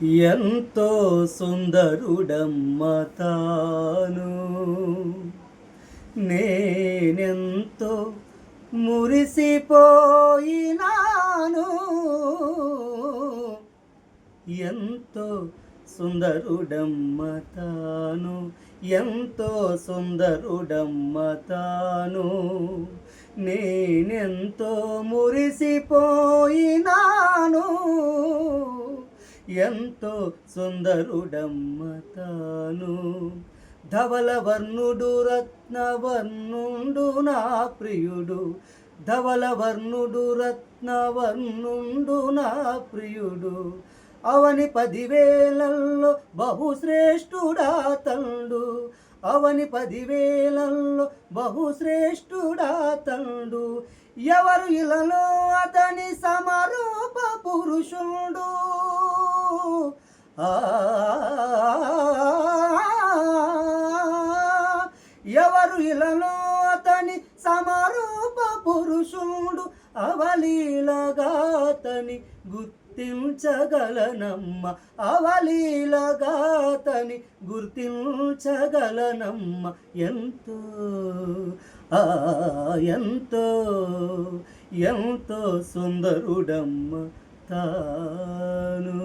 ఎంతో సుందరుడమ్మ తాను, నేనెంతో మురిసిపోయినాను. ఎంతో సుందరుడమ్మ తాను, ఎంతో సుందరుడమ్మ తాను, నేనెంతో మురిసిపోయినాను. ఎంతో సుందరుడమ్మ తాను, ధవలవర్ణుడు రత్నవర్ణుండు నా ప్రియుడు, ధవలవర్ణుడు రత్నవర్ణుండు నా ప్రియుడు, అవని 10,000ల్లో బహుశ్రేష్ఠుడా తండు, అవని 10,000ల్లో బహుశ్రేష్ఠుడా తండు. ఎవరు ఇలలో అతని సమరూప పురుషుడు, ఎవరు ఇలలో అతని సమరూప పురుషుడు, అవలీలగా అతని గుర్తించగలనమ్మ, అవలీలగా అతని గుర్తించగలనమ్మ. ఎంతో ఎంతో ఎంతో సుందరుడమ్మ తాను.